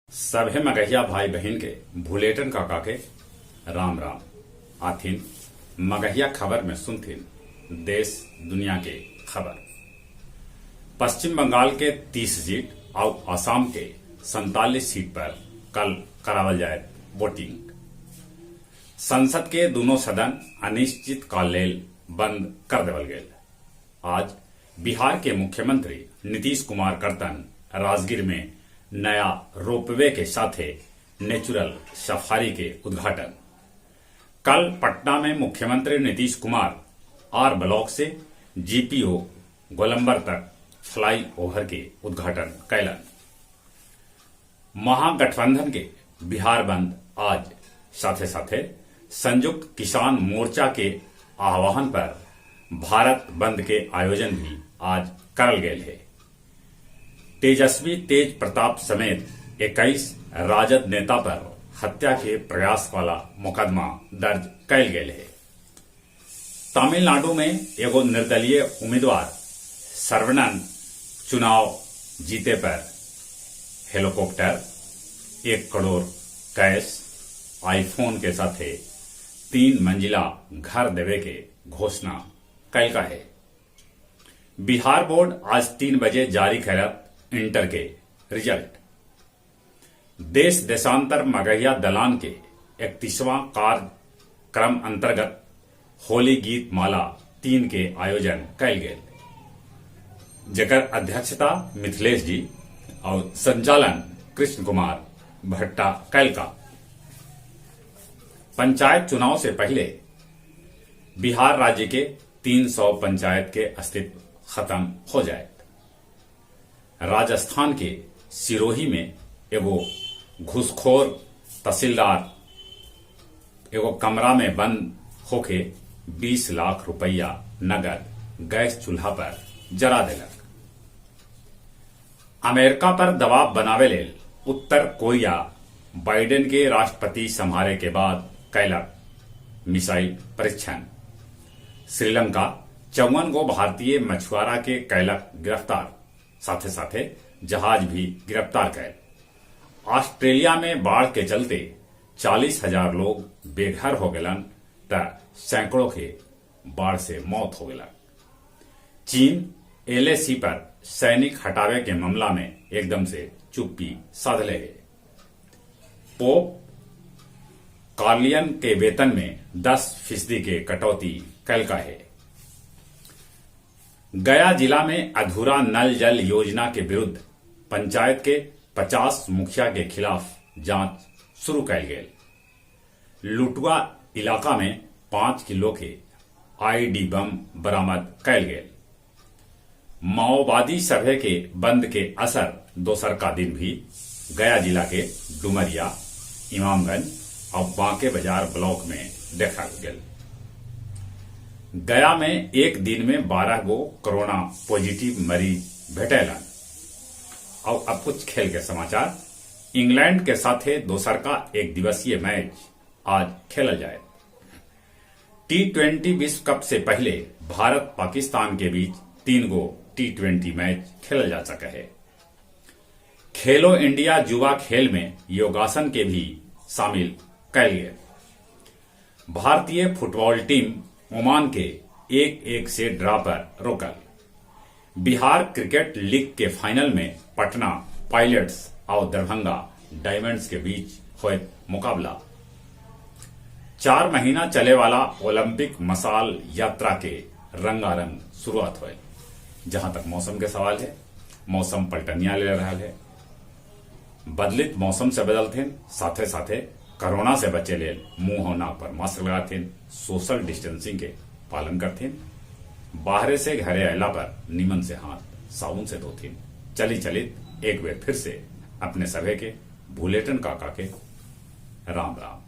सभे मगहिया भाई बहन के भूलेटन काका के राम राम आथिन मगहिया खबर में सुनथिन देश दुनिया के खबर। पश्चिम बंगाल के 30 सीट और असम के 47 सीट पर कल करावल जाए वोटिंग। संसद के दोनों सदन अनिश्चित काल लेल बंद कर देवल गेल। आज बिहार के मुख्यमंत्री नीतीश कुमार करतन राजगीर में नया रोपवे के साथे नेचुरल सफारी के उद्घाटन। कल पटना में मुख्यमंत्री नीतीश कुमार आर ब्लॉक से जीपीओ गोलंबर तक फ्लाई ओवर के उद्घाटन कैलन। महागठबंधन के बिहार बंद आज साथे साथे संयुक्त किसान मोर्चा के आह्वान पर भारत बंद के आयोजन भी आज करल गेल है। तेजस्वी तेज प्रताप समेत 21 राजद नेता पर हत्या के प्रयास वाला मुकदमा दर्ज कैल गेल है। तमिलनाडु में एगो निर्दलीय उम्मीदवार सर्वनन चुनाव जीते पर हेलीकॉप्टर 1 करोड़ कैश आईफोन के साथे 3 मंजिला घर देवे के घोषणा कैल का है। बिहार बोर्ड आज 3 बजे जारी करत इंटर के रिजल्ट। देश देशांतर मगहिया दलान के 31वां कार्यक्रम अंतर्गत होली गीत माला 3 के आयोजन कैल गेल, जेकर अध्यक्षता मिथिलेश जी और संचालन कृष्ण कुमार भट्टा कैल का। पंचायत चुनाव से पहले बिहार राज्य के 300 पंचायत के अस्तित्व खत्म हो जाए। राजस्थान के सिरोही में एगो घुसखोर तहसीलदार एगो कमरा में बंद होके 20 लाख रुपया नगद गैस चूल्हा पर जरा देलक। अमेरिका पर दबाव बनावे लेल उत्तर कोरिया बाइडेन के राष्ट्रपति संभाले के बाद कैलक मिसाइल परीक्षण। श्रीलंका 54 गो भारतीय मछुआरा के कैलक गिरफ्तार, साथे साथे जहाज भी गिरफ्तार कैल। ऑस्ट्रेलिया में बाढ़ के चलते 40,000 लोग बेघर हो गलन त सैकड़ों के बाढ़ से मौत हो गलन। चीन एलएसी पर सैनिक हटावे के मामला में एकदम से चुप्पी साधले है। पोप कार्लियन के वेतन में 10% के कटौती कैल का है। गया जिला में अधूरा नल जल योजना के विरुद्ध पंचायत के 50 मुखिया के खिलाफ जांच शुरू कैल गेल। लुटुआ इलाका में 5 किलो के आईडी बम बरामद कैल गेल। माओवादी सभे के बंद के असर दोसर का दिन भी गया जिला के डुमरिया, इमामगंज और बांके बाजार ब्लॉक में देखा गेल। गया में एक दिन में 12 गो कोरोना पॉजिटिव मरीज भेटैलन। और अब कुछ खेल के समाचार। इंग्लैंड के साथे दोसर का 1 दिवसीय मैच आज खेला जाए। T20 विश्व कप से पहले भारत पाकिस्तान के बीच 3 गो T20 मैच खेला जा सका है। खेलो इंडिया युवा खेल में योगासन के भी शामिल कैल गए। भारतीय फुटबॉल टीम ओमान के 1-1 से ड्रा पर रोकल। बिहार क्रिकेट लीग के फाइनल में पटना पायलट्स और दरभंगा डायमंड्स के बीच हुए मुकाबला। 4 महीना चले वाला ओलंपिक मसाल यात्रा के रंगारंग शुरुआत हुए। जहां तक मौसम के सवाल है, मौसम पलटनिया ले रहा है। बदलित मौसम से बदलते साथे साथे कोरोना से बचे लेल मुंह और नाक पर मास्क लगाथिन, सोशल डिस्टेंसिंग के पालन करथिन, बाहरे से घरे अला पर निमन से हाथ साबुन से धोथिन। चलित एक बेर फिर से अपने सभे के भूलेटन काका के राम राम।